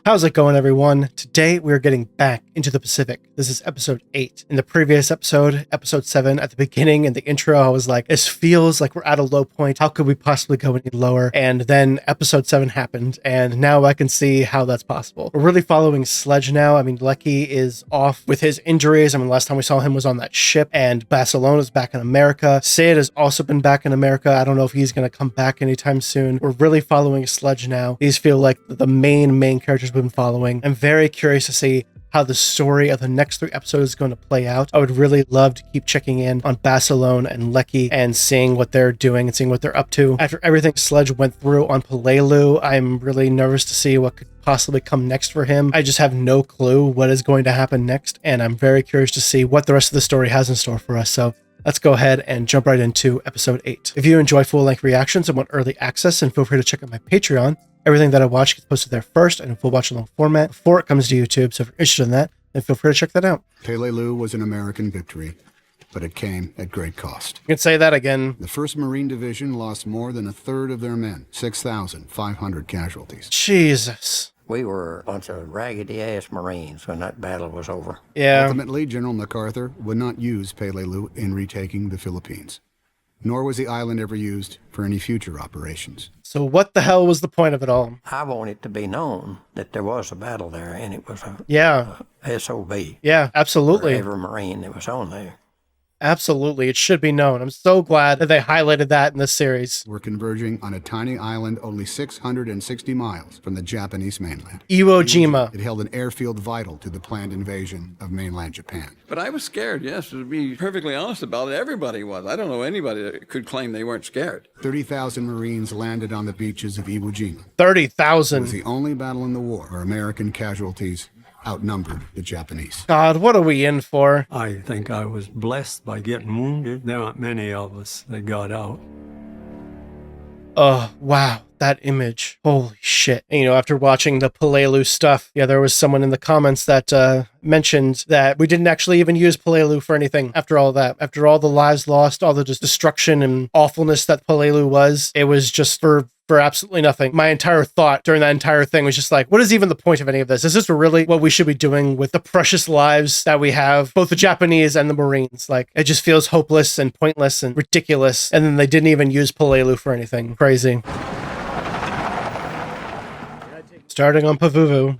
How's it going, everyone? Today we're getting back into the Pacific. This is episode 8. In the previous episode, episode 7, at the beginning in the intro, I was like, this feels like we're at a low point. How could we possibly go any lower? And then episode 7 happened, and now I can see how that's possible. We're really following Sledge now. I mean, Lecky is off with his injuries. I mean, last time we saw him was on that ship, and Basilone is back in America. Seda has also been back in America. I don't know if he's going to come back anytime soon. We're really following Sledge now. These feel like the main characters we've been following. I'm very curious to see how the story of the next 3 episodes is going to play out. I would really love to keep checking in on Basilone and Lecky and seeing what they're doing and seeing what they're up to. After everything Sledge went through on Peleliu, I'm really nervous to see what could possibly come next for him. I just have no clue what is going to happen next, and I'm very curious to see what the rest of the story has in store for us. So let's go ahead and jump right into episode 8. If you enjoy full-length reactions and want early access, then feel free to check out my Patreon. Everything that I watch gets posted there first and in full watch-along format before it comes to YouTube, so if you're interested in that, then feel free to check that out. Peleliu was an American victory, but it came at great cost. You can say that again. The 1st Marine Division lost more than a third of their men, 6,500 casualties. Jesus. We were a bunch of raggedy-ass Marines when that battle was over. Yeah. Ultimately, General MacArthur would not use Peleliu in retaking the Philippines, nor was the island ever used for any future operations. So what the hell was the point of it all? I want it to be known that there was a battle there, and it was a SOB. Yeah, absolutely. For every Marine that was on there. Absolutely. It should be known. I'm so glad that they highlighted that in this series. We're converging on a tiny island only 660 miles from the Japanese mainland. Iwo Jima. It held an airfield vital to the planned invasion of mainland Japan. But I was scared, yes. To be perfectly honest about it, everybody was. I don't know anybody that could claim they weren't scared. 30,000 Marines landed on the beaches of Iwo Jima. 30,000. It was the only battle in the war where American casualties outnumbered the Japanese. God, what are we in for? I think I was blessed by getting wounded. There aren't many of us that got out. Oh, wow. That image. Holy shit. And, after watching the Peleliu stuff, there was someone in the comments that mentioned that we didn't actually even use Peleliu for anything after all that. After all the lives lost, all the just destruction and awfulness that Peleliu was, it was just for absolutely nothing. My entire thought during that entire thing was just like, what is even the point of any of this? Is this really what we should be doing with the precious lives that we have, both the Japanese and the Marines? Like, it just feels hopeless and pointless and ridiculous. And then they didn't even use Peleliu for anything. Crazy. Starting on Pavuvu.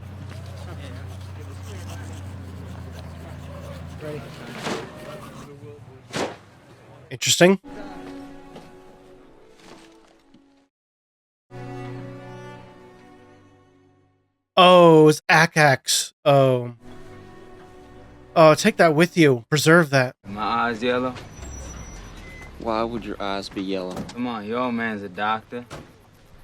Interesting. Oh, it's Akax. Oh, take that with you. Preserve that. My eyes yellow? Why would your eyes be yellow? Come on, your old man's a doctor.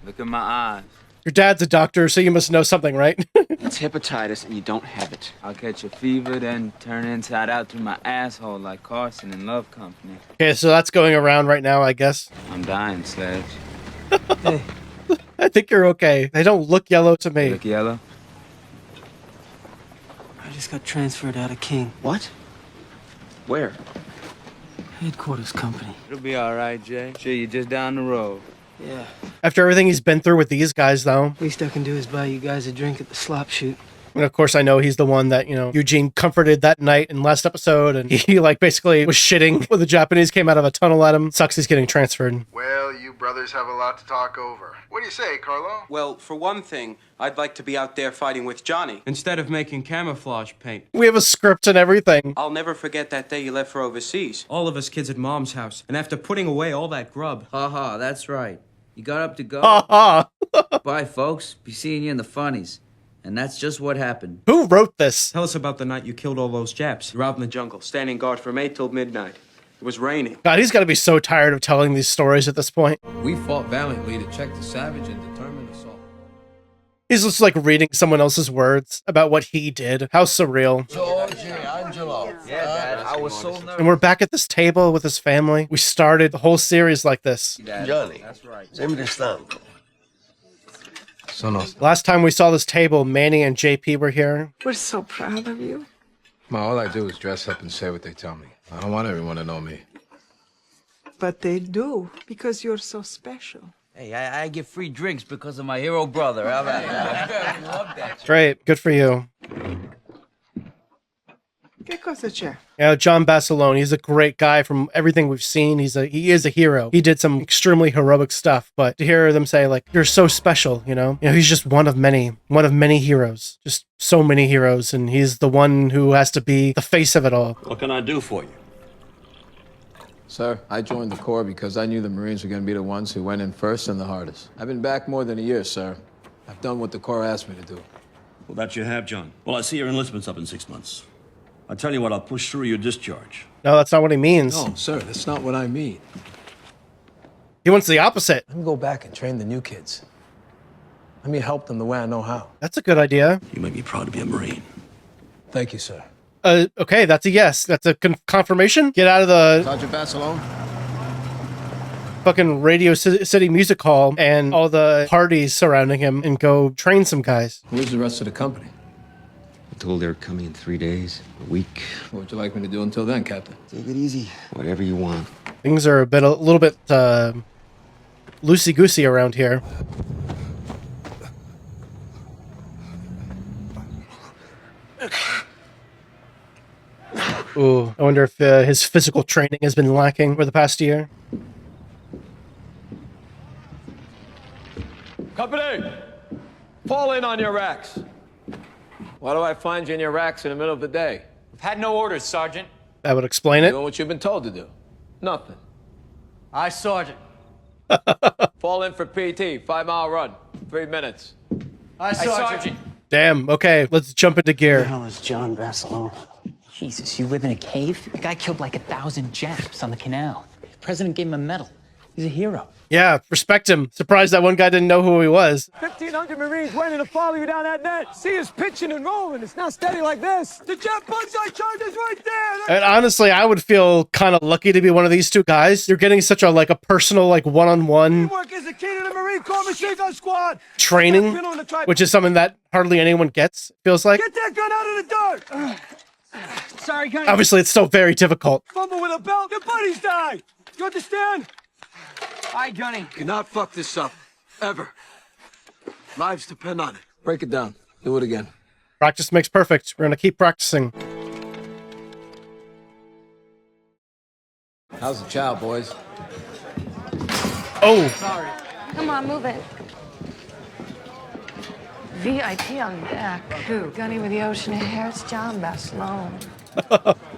Look at my eyes. Your dad's a doctor, so you must know something, right? It's hepatitis and you don't have it. I'll catch a fever, then turn inside out through my asshole like Carson in Love Company. Okay, so that's going around right now, I guess. I'm dying, Sledge. Hey. I think you're okay. They don't look yellow to me. Look yellow? I just got transferred out of King. What? Where? Headquarters company. It'll be all right, Jay. Sure, you're just down the road. Yeah. After everything he's been through with these guys, though. Least I can do is buy you guys a drink at the slop shoot. And of course, I know he's the one that, Eugene comforted that night in last episode. And he, basically was shitting when the Japanese came out of a tunnel at him. Sucks he's getting transferred. Well, you brothers have a lot to talk over. What do you say, Carlo? Well, for one thing, I'd like to be out there fighting with Johnny, instead of making camouflage paint. We have a script and everything. I'll never forget that day you left for overseas. All of us kids at Mom's house, and after putting away all that grub. Haha, that's right. You got up to go? Ha Bye, folks. Be seeing you in the funnies. And that's just what happened. Who wrote this? Tell us about the night you killed all those Japs. You're out in the jungle, standing guard from 8 till midnight. It was raining. God, he's got to be so tired of telling these stories at this point. We fought valiantly to check the savage and determine assault. He's just reading someone else's words about what he did. How surreal. George, Angelo. Yeah, Dad, I was so nervous. And we're back at this table with his family. We started the whole series like this. Johnny, that's right. Last time we saw this table, Manny and JP were here. We're so proud of you. Ma, all I do is dress up and say what they tell me. I don't want everyone to know me. But they do, because you're so special. Hey, I get free drinks because of my hero brother. How about that? I love that. Great. Good for you. ¿Qué cosa, Chef? Yeah, John Basilone, he's a great guy from everything we've seen. He is a hero. He did some extremely heroic stuff, but to hear them say, like, you're so special, you know, he's just one of many heroes. Just so many heroes, and he's the one who has to be the face of it all. What can I do for you? Sir, I joined the Corps because I knew the Marines were going to be the ones who went in first and the hardest. I've been back more than a year, sir. I've done what the Corps asked me to do. Well, that you have, John. Well, I see your enlistment's up in 6 months. I tell you what, I'll push through your discharge. No, that's not what he means. No, sir, that's not what I mean. He wants the opposite. Let me go back and train the new kids. Let me help them the way I know how. That's a good idea. You make me proud to be a Marine. Thank you, sir. Okay, that's a yes. That's a confirmation. Get out of the Sergeant Basilone? fucking Radio City Music Hall and all the parties surrounding him and go train some guys. Where's the rest of the company? I'm told they're coming in 3 days, a week. What would you like me to do until then, Captain? Take it easy. Whatever you want. Things are a little bit loosey-goosey around here. Ooh, I wonder if his physical training has been lacking for the past year. Company, fall in on your racks. Why do I find you in your racks in the middle of the day? We've had no orders, Sergeant. That would explain it. Doing what you've been told to do. Nothing. Aye, Sergeant. Fall in for PT, 5-mile run, 3 minutes. Aye, Sergeant. Damn, okay, let's jump into gear. Who the hell is John Basilone? Jesus, you live in a cave? The guy killed like 1,000 Japs on the canal. The president gave him a medal. He's a hero. Yeah, respect him. Surprised that one guy didn't know who he was. 1,500 Marines waiting to follow you down that net. See us pitching and rolling. It's not steady like this. The jet bullseye charge is right there. And honestly, I would feel kind of lucky to be one of these two guys. You're getting such a personal one-on-one Teamwork is the key to the Marine Corps machine gun squad. training, which is something that hardly anyone gets, feels like. Get that gun out of the dirt. Sorry, Gunny. Obviously, it's still very difficult. Fumble with a belt, your buddies die. You understand? Aye, Gunny. Do not fuck this up. Ever. Lives depend on it. Break it down. Do it again. Practice makes perfect. We're going to keep practicing. How's the child, boys? Oh. Sorry. Come on, move it. VIP on deck. Who? Gunny with the ocean hair. It's John Basilone.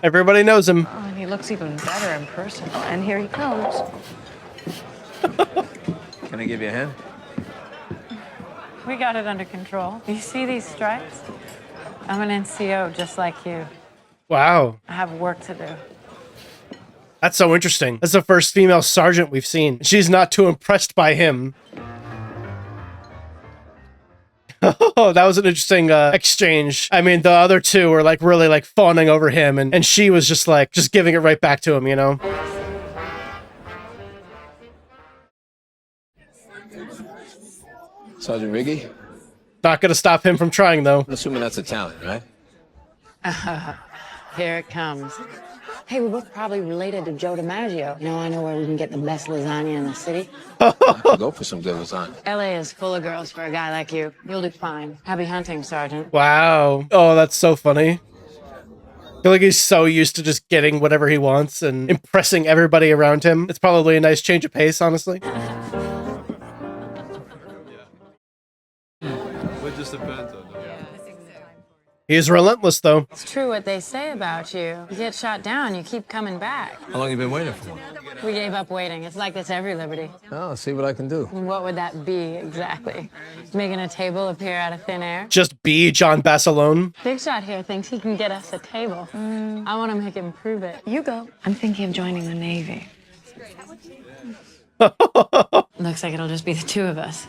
Everybody knows him. Oh, and he looks even better in person. And here he comes. Can I give you a hand? We got it under control. You see these stripes? I'm an NCO just like you. Wow. I have work to do. That's so interesting. That's the first female sergeant we've seen. She's not too impressed by him. Oh, that was an interesting exchange. I mean, the other two were really fawning over him, and she was just giving it right back to him, you know? Sergeant Riggi? Not gonna stop him from trying, though. I'm assuming that's Italian, right? Here it comes. Hey, we're both probably related to Joe DiMaggio. You know, I know where we can get the best lasagna in the city. Go for some good lasagna. LA is full of girls for a guy like you. You'll do fine. Happy hunting, Sergeant. Wow. Oh, that's so funny. I feel like he's so used to just getting whatever he wants and impressing everybody around him. It's probably a nice change of pace, honestly. It just depends on that. He is relentless, though. It's true what they say about you. You get shot down, you keep coming back. How long you been waiting for? We gave up waiting. It's like this every Liberty. Oh, I'll see what I can do. What would that be, exactly? Making a table appear out of thin air? Just be John Basilone. Big Shot here thinks he can get us a table. I want to make him prove it. You go. I'm thinking of joining the Navy. Looks like it'll just be the two of us.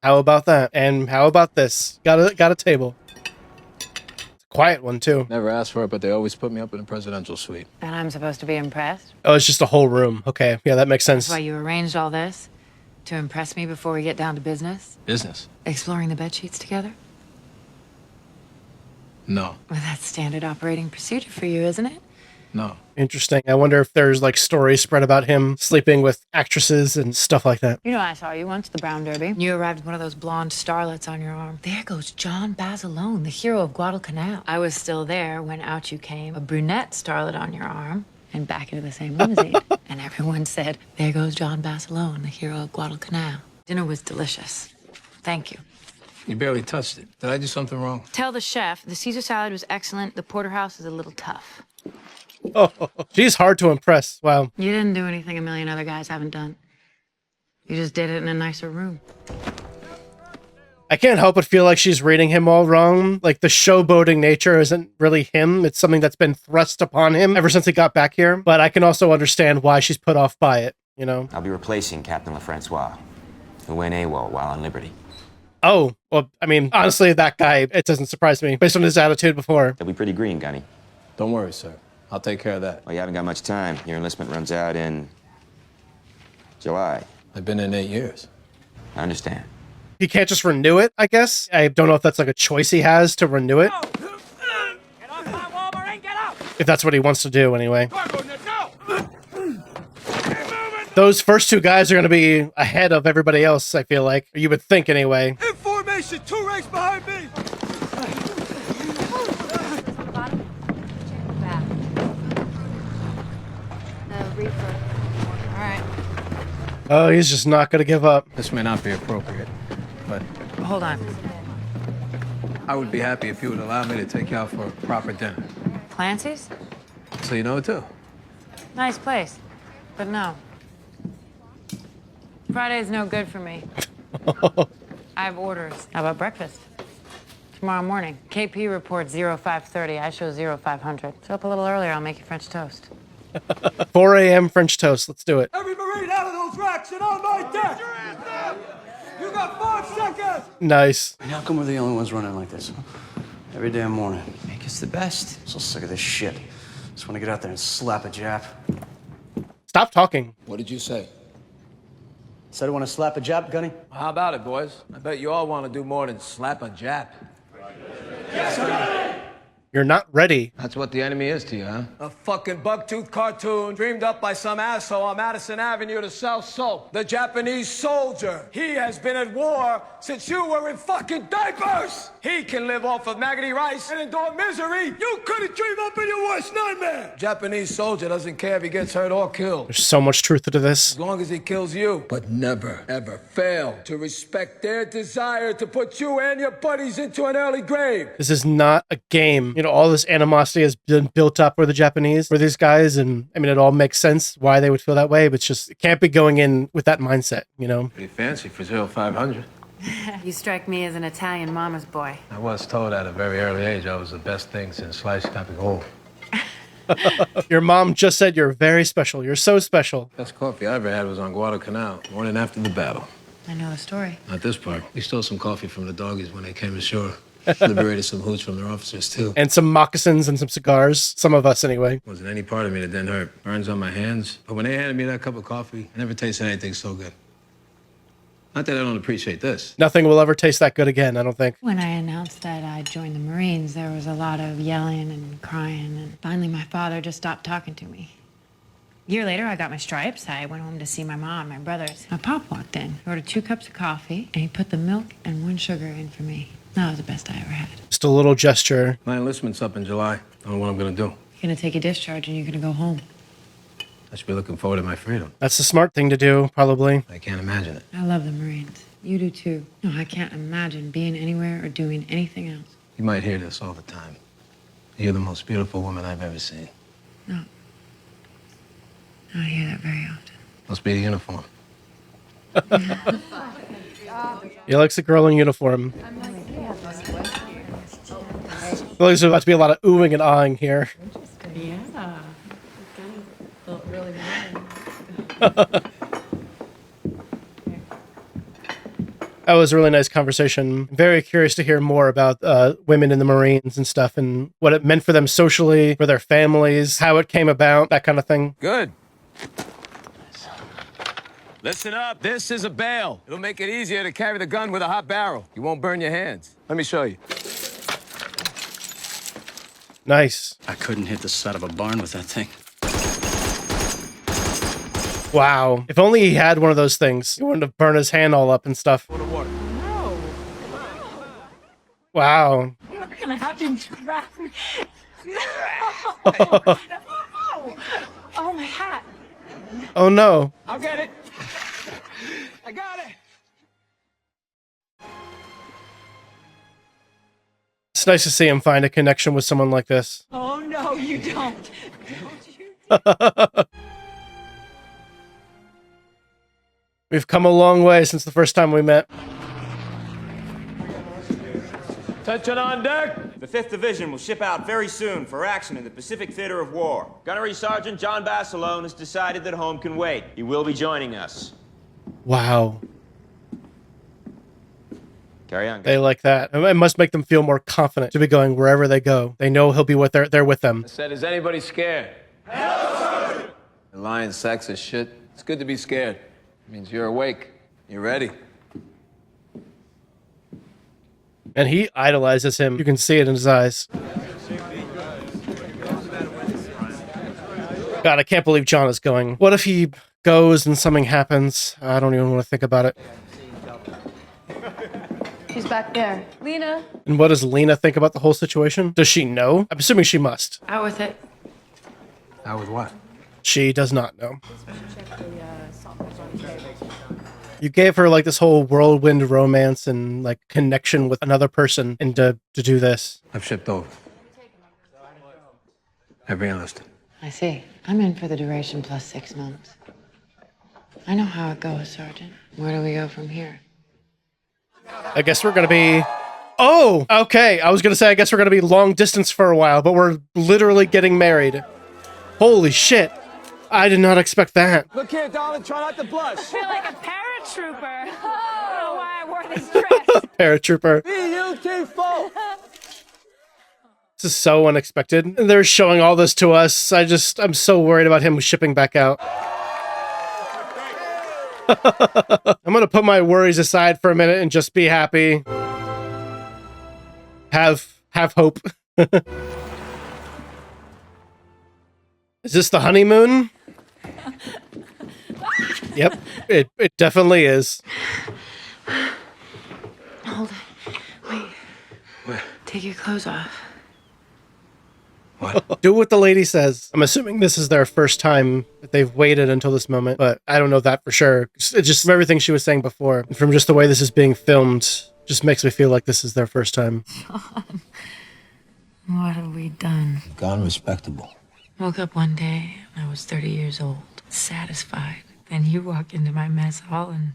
How about that? And how about this? Got a table. It's a quiet one, too. Never asked for it, but they always put me up in a presidential suite. And I'm supposed to be impressed? Oh, it's just a whole room. Okay, yeah, that makes sense. That's why you arranged all this? To impress me before we get down to business? Business? Exploring the bed sheets together? No. Well, that's standard operating procedure for you, isn't it? No. Interesting. I wonder if there's like stories spread about him sleeping with actresses and stuff like that. You know, I saw you once at the Brown Derby. You arrived with one of those blonde starlets on your arm. There goes John Basilone, the hero of Guadalcanal. I was still there when out you came, a brunette starlet on your arm, and back into the same limousine. And everyone said, there goes John Basilone, the hero of Guadalcanal. Dinner was delicious. Thank you. You barely touched it. Did I do something wrong? Tell the chef the Caesar salad was excellent. The porterhouse is a little tough. Oh, she's hard to impress. Wow. You didn't do anything a million other guys haven't done. You just did it in a nicer room. I can't help but feel like she's reading him all wrong. Like the showboating nature isn't really him. It's something that's been thrust upon him ever since he got back here. But I can also understand why she's put off by it, you know? I'll be replacing Captain LaFrancois, who went AWOL while on Liberty. Oh, well, I mean, honestly, that guy, it doesn't surprise me based on his attitude before. He'll be pretty green, Gunny. Don't worry, sir. I'll take care of that. Well, you haven't got much time. Your enlistment runs out in July. I've been in 8 years. I understand. He can't just renew it, I guess. I don't know if that's like a choice he has to renew it. If that's what he wants to do, anyway. Those first two guys are going to be ahead of everybody else, I feel like. Or you would think, anyway. In formation, 2 ranks behind me. Oh, he's just not going to give up. This may not be appropriate, but... Hold on. I would be happy if you would allow me to take you out for a proper dinner. Clancy's? So you know it too? Nice place. But no. Friday's no good for me. I have orders. How about breakfast? Tomorrow morning. KP reports 0530. I show 0500. Show up a little earlier. I'll make you French toast. 4 a.m. French toast. Let's do it. Every Marine out of those racks and on my deck. You got 5 seconds. Nice. How come we're the only ones running like this? Every damn morning. Make us the best. I'm so sick of this shit. Just want to get out there and slap a Jap. Stop talking. What did you say? Said I want to slap a Jap, Gunny? How about it, boys? I bet you all want to do more than slap a Jap. Yes, sir. You're not ready. That's what the enemy is to you, huh? A fucking bug-tooth cartoon dreamed up by some asshole on Madison Avenue to sell soap. The Japanese soldier. He has been at war since you were in fucking diapers. He can live off of maggoty rice and endure misery you couldn't dream up in your worst nightmare. Japanese soldier doesn't care if he gets hurt or killed. There's so much truth to this. As long as he kills you. But never, ever fail to respect their desire to put you and your buddies into an early grave. This is not a game. You know, all this animosity has been built up for the Japanese, for these guys, and I mean, it all makes sense why they would feel that way, but it's just, it can't be going in with that mindset, you know? Pretty fancy for 0500. You strike me as an Italian mama's boy. I was told at a very early age I was the best thing since sliced capicola. Your mom just said you're very special. You're so special. Best coffee I ever had was on Guadalcanal, morning after the battle. I know the story. Not this part. We stole some coffee from the doggies when they came ashore. Liberated some hooch from their officers, too. And some moccasins and some cigars. Some of us, anyway. Wasn't any part of me that didn't hurt. Burns on my hands. But when they handed me that cup of coffee, I never tasted anything so good. Not that I don't appreciate this. Nothing will ever taste that good again, I don't think. When I announced that I joined the Marines, there was a lot of yelling and crying, and finally my father just stopped talking to me. A year later, I got my stripes. I went home to see my mom and my brothers. My pop walked in, ordered 2 cups of coffee, and he put the milk and 1 sugar in for me. That was the best I ever had. Just a little gesture. My enlistment's up in July. I don't know what I'm gonna do. You're gonna take a discharge and you're gonna go home. I should be looking forward to my freedom. That's the smart thing to do, probably. I can't imagine it. I love the Marines. You do too. No, I can't imagine being anywhere or doing anything else. You might hear this all the time. You're the most beautiful woman I've ever seen. No. I don't hear that very often. Must be the uniform. He likes a girl in uniform. Well, there's about to be a lot of oohing and ahhing here. Yeah. Felt really That was a really nice conversation. Very curious to hear more about women in the Marines and stuff and what it meant for them socially, for their families, how it came about, that kind of thing. Good. Listen up. This is a bale. It'll make it easier to carry the gun with a hot barrel. You won't burn your hands. Let me show you. Nice. I couldn't hit the side of a barn with that thing. Wow. If only he had one of those things. He wouldn't have burned his hand all up and stuff. Wow. You're gonna have to drown. Oh, my hat. Oh no. I'll get it. I got it. It's nice to see him find a connection with someone like this. Oh, no, you don't. We've come a long way since the first time we met. Attention on deck. The 5th Division will ship out very soon for action in the Pacific Theater of War. Gunnery Sergeant John Basilone has decided that home can wait. He will be joining us. Wow. Carry on. They like that. It must make them feel more confident to be going wherever they go. They know he'll be there with them. I said, is anybody scared? Hell, the lion's sexist shit. It's good to be scared. It means you're awake. You're ready. And he idolizes him. You can see it in his eyes. God, I can't believe John is going. What if he goes and something happens? I don't even want to think about it. She's back there. Lena. And what does Lena think about the whole situation? Does she know? I'm assuming she must. Out with it. Out with what? She does not know. You gave her like this whole whirlwind romance and like connection with another person, and to do this. I've shipped over. I've enlisted. I see. I'm in for the duration plus 6 months. I know how it goes, Sergeant. Where do we go from here? I guess we're gonna be... Oh! Okay, I was gonna say I guess we're gonna be long distance for a while, but we're literally getting married. Holy shit. I did not expect that. Look here, darling, try not to blush. I feel like a paratrooper. I don't know why I wore this dress. Paratrooper. Beautiful. This is so unexpected. They're showing all this to us. I'm so worried about him shipping back out. I'm gonna put my worries aside for a minute and just be happy. Have hope. Is this the honeymoon? Yep, it definitely is. Hold it. Wait. Where? Take your clothes off. What? Do what the lady says. I'm assuming this is their first time that they've waited until this moment, but I don't know that for sure. It's just from everything she was saying before, and from just the way this is being filmed, just makes me feel like this is their first time. John, what have we done? Gone respectable. Woke up one day, I was 30 years old, satisfied. Then you walk into my mess hall and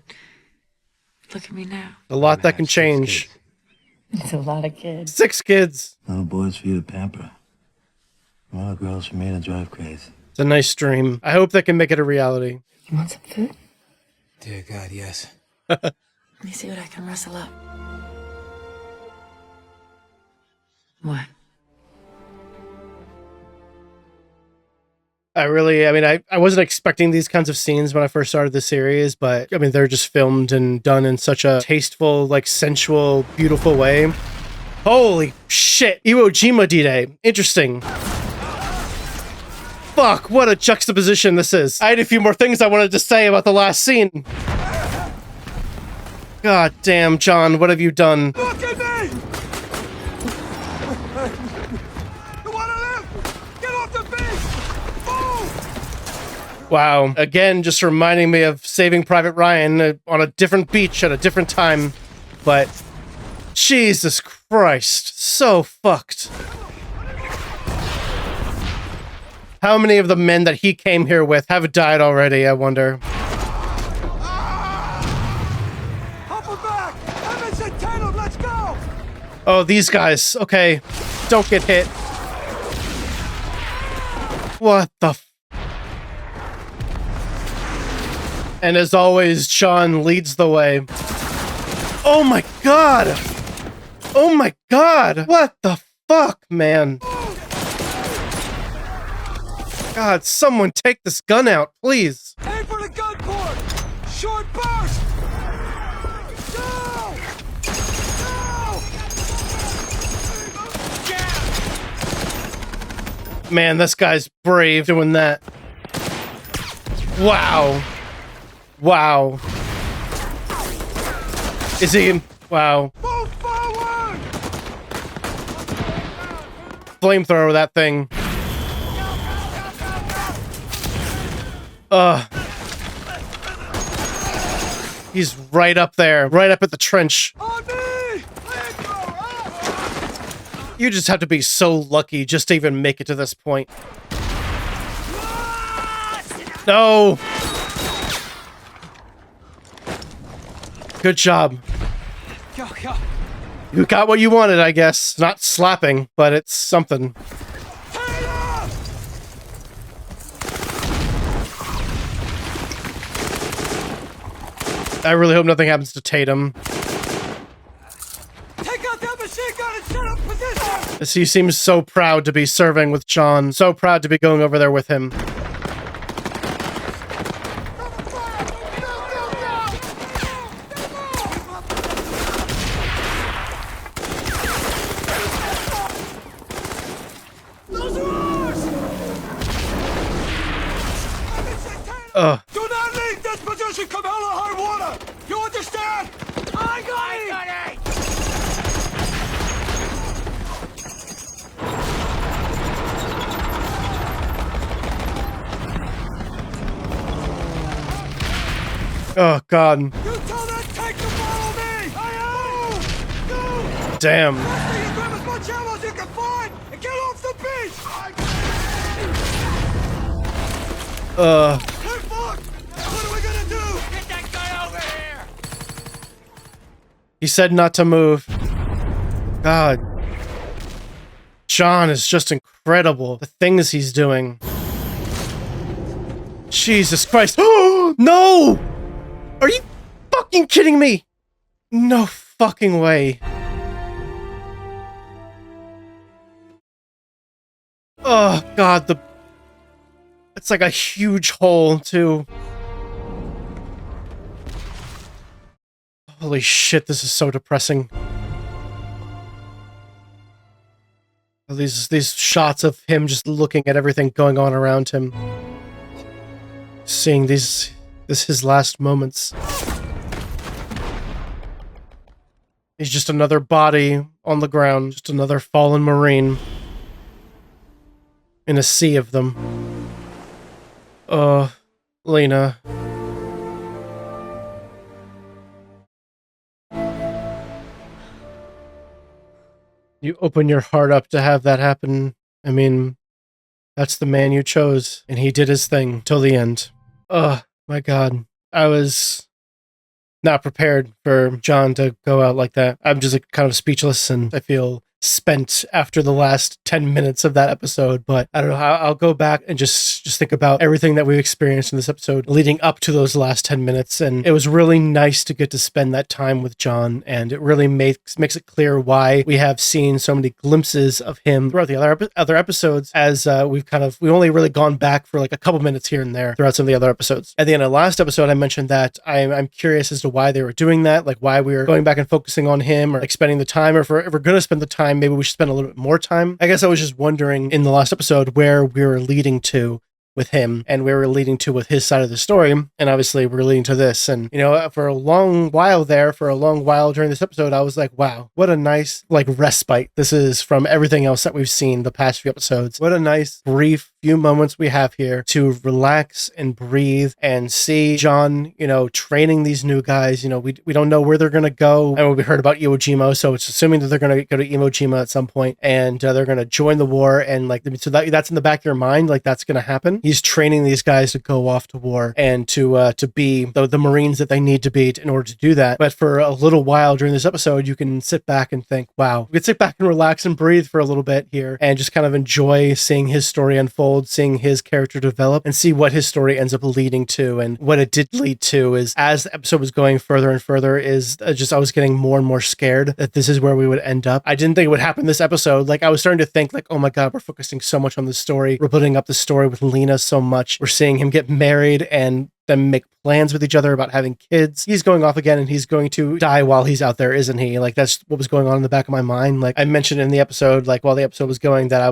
look at me now. A lot that can change. It's a lot of kids. 6 kids. Little boys for you to pamper. A lot of girls for me to drive crazy. It's a nice dream. I hope they can make it a reality. You want some food? Dear God, yes. Let me see what I can rustle up. What? I wasn't expecting these kinds of scenes when I first started the series, but I mean, they're just filmed and done in such a tasteful, like sensual, beautiful way. Holy shit. Iwo Jima D-Day. Interesting. Fuck, what a juxtaposition this is. I had a few more things I wanted to say about the last scene. God damn, John, what have you done? Look at me! You wanna live? Get off the beach! Move! Wow. Again, just reminding me of Saving Private Ryan on a different beach at a different time. But Jesus Christ, so fucked. How many of the men that he came here with have died already, I wonder? Hop back! I'm in Centeno, let's go! Oh, these guys. Okay. Don't get hit. What the f... And as always, Sean leads the way. Oh my god! Oh my god! What the fuck, man? God, someone take this gun out, please. Aim for the gun port! Short burst! Go! Go! Man, this guy's brave doing that. Wow. Wow. Is he... Wow. Move forward! Flamethrower that thing. He's right up there. Right up at the trench. You just have to be so lucky just to even make it to this point. No! Good job. You got what you wanted, I guess. Not slapping, but it's something. I really hope nothing happens to Tatum. Take out that machine gun and set up position! As he seems so proud to be serving with Jon. So proud to be going over there with him. Do not leave this position, come hell or high water! You understand? I got it! Oh, God. You tell that tank to follow me! I am! Damn. You grab as much ammo as you can find and get off the beach! Hey, fuck! What are we gonna do? Get that guy over here! He said not to move. God. Jon is just incredible. The things he's doing. Jesus Christ. Oh, no! Are you fucking kidding me? No fucking way. Oh, God, it's like a huge hole, too. Holy shit, this is so depressing. These shots of him just looking at everything going on around him. Seeing his last moments. He's just another body on the ground, just another fallen Marine. In a sea of them. Lena. You open your heart up to have that happen. I mean, that's the man you chose, and he did his thing till the end. Oh, my God. I was not prepared for Jon to go out like that. I'm just kind of speechless, and I feel spent after the last 10 minutes of that episode, but I don't know how I'll go back and just think about everything that we've experienced in this episode leading up to those last 10 minutes. And it was really nice to get to spend that time with Jon, and it really makes it clear why we have seen so many glimpses of him throughout the other episodes, as we've only really gone back for like a couple minutes here and there throughout some of the other episodes. At the end of the last episode, I mentioned that I'm curious as to why they were doing that, like why we were going back and focusing on him, or like spending the time, or if we're going to spend the time, maybe we should spend a little bit more time. I guess I was just wondering in the last episode where we were leading to with him, and where we're leading to with his side of the story, and obviously we're leading to this. And you know, for a long while during this episode, I was like, wow, what a nice like respite this is from everything else that we've seen the past few episodes. What a nice brief few moments we have here to relax and breathe and see Jon, you know, training these new guys. You know, we don't know where they're gonna go. I mean, we heard about Iwo Jima, so it's assuming that they're gonna go to Iwo Jima at some point, and they're gonna join the war, and like, so that's in the back of your mind, like that's gonna happen. He's training these guys to go off to war and to be the Marines that they need to be in order to do that. But for a little while during this episode, you can sit back and think, wow, we can sit back and relax and breathe for a little bit here and just kind of enjoy seeing his story unfold, seeing his character develop, and see what his story ends up leading to. And what it did lead to is, as the episode was going further and further, is I was getting more and more scared that this is where we would end up. I didn't think it would happen this episode. Like, I was starting to think like, oh my God, we're focusing so much on the story. We're building up the story with Lena so much. We're seeing him get married and them make plans with each other about having kids. He's going off again and he's going to die while he's out there, isn't he? Like, that's what was going on in the back of my mind. Like I mentioned in the episode, like while the episode was going, that I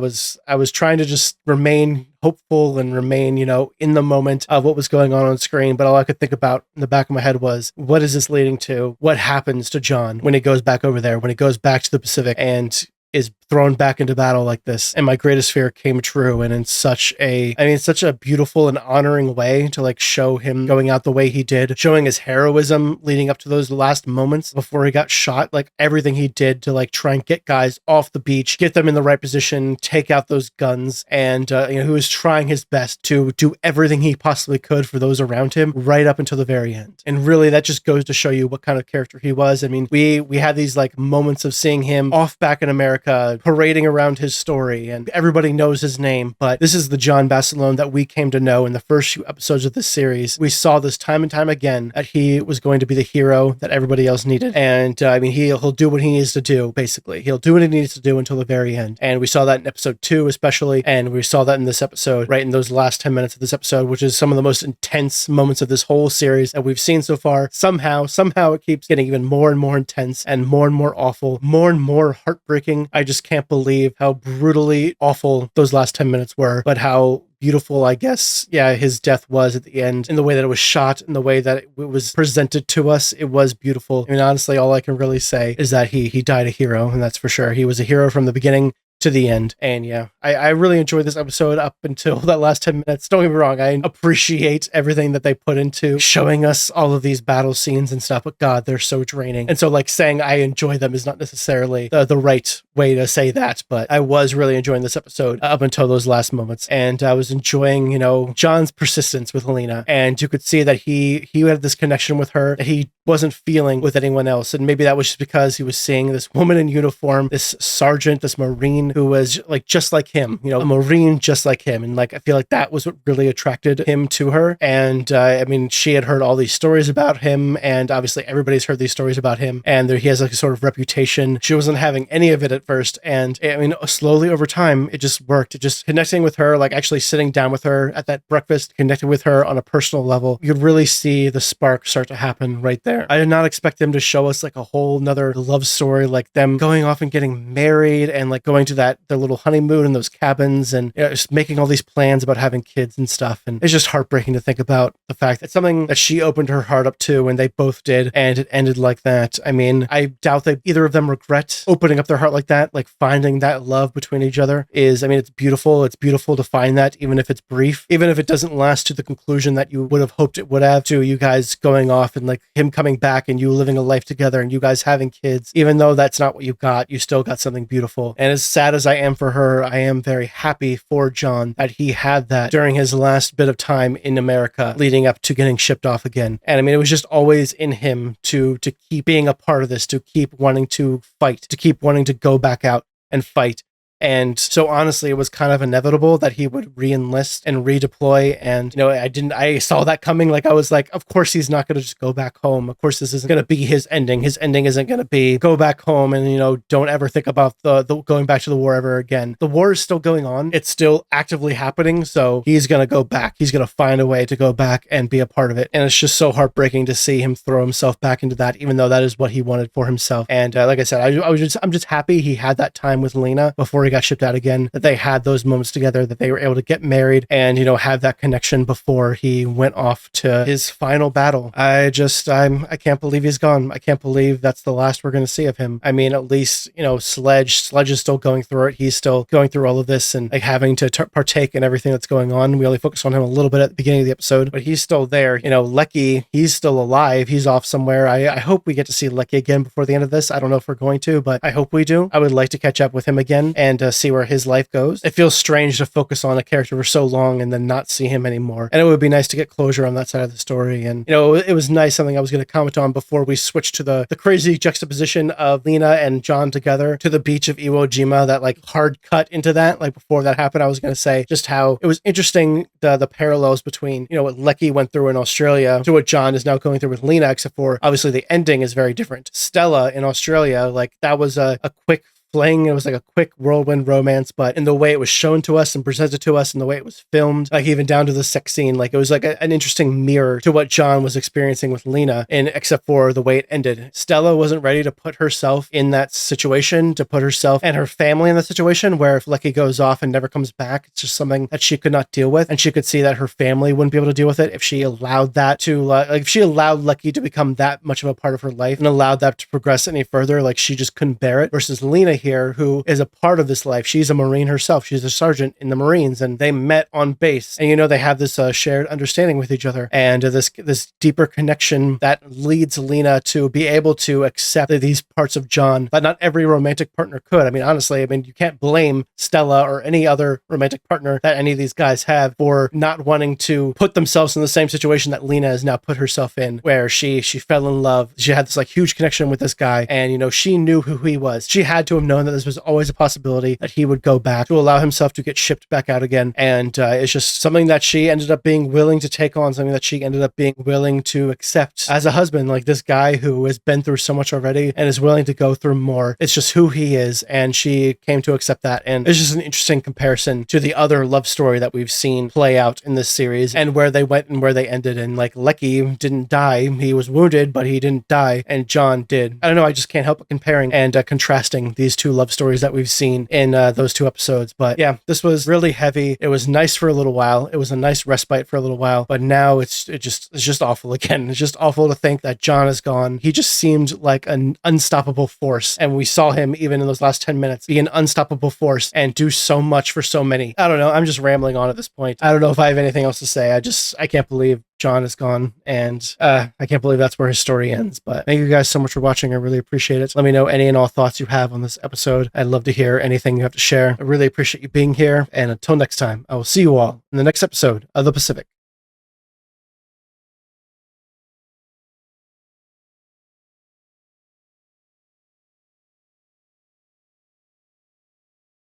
was trying to just remain hopeful and remain, in the moment of what was going on screen. But all I could think about in the back of my head was, what is this leading to? What happens to Jon when he goes back over there, when he goes back to the Pacific and is thrown back into battle like this? And my greatest fear came true, and in such a beautiful and honoring way, to like show him going out the way he did, showing his heroism leading up to those last moments before he got shot, like everything he did to like try and get guys off the beach, get them in the right position, take out those guns, and he was trying his best to do everything he possibly could for those around him right up until the very end. And really, that just goes to show you what kind of character he was. I mean, we had these like moments of seeing him off back in America, parading around his story, and everybody knows his name, but this is the John Basilone that we came to know in the first few episodes of this series. We saw this time and time again, that he was going to be the hero that everybody else needed. And he'll do what he needs to do, basically. He'll do what he needs to do until the very end. And we saw that in episode 2 especially, and we saw that in this episode, right in those last 10 minutes of this episode, which is some of the most intense moments of this whole series that we've seen so far. Somehow it keeps getting even more and more intense and more awful, more and more heartbreaking. I just can't believe how brutally awful those last 10 minutes were, but how beautiful, I guess, his death was at the end, in the way that it was shot, in the way that it was presented to us. It was beautiful. I mean, honestly, all I can really say is that he died a hero, and that's for sure. He was a hero from the beginning to the end. And I really enjoyed this episode up until that last 10 minutes. Don't get me wrong, I appreciate everything that they put into showing us all of these battle scenes and stuff, but God, they're so draining. And so like saying I enjoy them is not necessarily the right way to say that, but I was really enjoying this episode up until those last moments. And I was enjoying, Jon's persistence with Lena, and you could see that he had this connection with her that he wasn't feeling with anyone else. And maybe that was just because he was seeing this woman in uniform, this sergeant, this Marine who was like just like him, a Marine just like him. And like I feel like that was what really attracted him to her. And I mean, she had heard all these stories about him, and obviously everybody's heard these stories about him, and he has like a sort of reputation. She wasn't having any of it at first, and I mean, slowly over time it just worked. It just connecting with her, like actually sitting down with her at that breakfast, connecting with her on a personal level, you could really see the spark start to happen right there. I did not expect them to show us like a whole nother love story, like them going off and getting married and like going to their little honeymoon in those cabins, and just making all these plans about having kids and stuff. And it's just heartbreaking to think about the fact that something that she opened her heart up to, and they both did, and it ended like that. I mean, I doubt that either of them regret opening up their heart like that, like finding that love between each other it's beautiful. It's beautiful to find that, even if it's brief, even if it doesn't last to the conclusion that you would have hoped it would have, to you guys going off and like him coming back and you living a life together and you guys having kids. Even though that's not what you got, you still got something beautiful. And as sad as I am for her, I am very happy for Jon that he had that during his last bit of time in America leading up to getting shipped off again. And I mean, it was just always in him to keep being a part of this, to keep wanting to fight, to keep wanting to go back out and fight. And so honestly, it was kind of inevitable that he would re-enlist and redeploy. And, I saw that coming. Like, I was like, of course, he's not going to just go back home. Of course, this isn't going to be his ending. His ending isn't going to be go back home and, don't ever think about the going back to the war ever again. The war is still going on. It's still actively happening. So he's going to go back. He's going to find a way to go back and be a part of it. And it's just so heartbreaking to see him throw himself back into that, even though that is what he wanted for himself. And like I said, I'm just happy he had that time with Lena before he got shipped out again, that they had those moments together, that they were able to get married and, have that connection before he went off to his final battle. I can't believe he's gone. I can't believe that's the last we're going to see of him. I mean, at least, Sledge is still going through it. He's still going through all of this and like having to partake in everything that's going on. We only focus on him a little bit at the beginning of the episode, but he's still there. Lecky, he's still alive. He's off somewhere. I hope we get to see Lecky again before the end of this. I don't know if we're going to, but I hope we do. I would like to catch up with him again and see where his life goes. It feels strange to focus on a character for so long and then not see him anymore. And it would be nice to get closure on that side of the story. And, it was nice, something I was going to comment on before we switched to the crazy juxtaposition of Lena and Jon together to the beach of Iwo Jima, that like hard cut into that. Like before that happened, I was going to say just how it was interesting, the parallels between, what Lecky went through in Australia to what Jon is now going through with Lena, except for obviously the ending is very different. Stella in Australia, like that was a quick fling. It was like a quick whirlwind romance, but in the way it was shown to us and presented to us and the way it was filmed, like even down to the sex scene, like it was like an interesting mirror to what Jon was experiencing with Lena, and except for the way it ended. Stella wasn't ready to put herself in that situation, to put herself and her family in that situation where if Lecky goes off and never comes back, it's just something that she could not deal with, and she could see that her family wouldn't be able to deal with it if she allowed that to like if she allowed Lecky to become that much of a part of her life and allowed that to progress any further. Like she just couldn't bear it. Versus Lena here, who is a part of this life. She's a Marine herself. She's a sergeant in the Marines, and they met on base, and they have this shared understanding with each other, and this deeper connection that leads Lena to be able to accept these parts of Jon that not every romantic partner could. I mean, honestly, you can't blame Stella or any other romantic partner that any of these guys have for not wanting to put themselves in the same situation that Lena has now put herself in, where she fell in love. She had this like huge connection with this guy, and she knew who he was. She had to have known that this was always a possibility that he would go back, to allow himself to get shipped back out again. And it's just something that she ended up being willing to take on, something that she ended up being willing to accept as a husband. Like this guy who has been through so much already and is willing to go through more. It's just who he is, and she came to accept that. And it's just an interesting comparison to the other love story that we've seen play out in this series, and where they went and where they ended. And like Lecky didn't die. He was wounded, but he didn't die, and Jon did. I don't know, I just can't help but comparing and contrasting these two love stories that we've seen in those two episodes. But yeah, this was really heavy. It was nice for a little while. It was a nice respite for a little while, but now it's just awful again. It's just awful to think that Jon is gone. He just seemed like an unstoppable force, and we saw him even in those last 10 minutes be an unstoppable force and do so much for so many. I don't know, I'm just rambling on at this point. I don't know if I have anything else to say. I can't believe Jon is gone, and I can't believe that's where his story ends. But thank you guys so much for watching. I really appreciate it. Let me know any and all thoughts you have on this episode. I'd love to hear anything you have to share. I really appreciate you being here, and until next time, I will see you all in the next episode of The Pacific.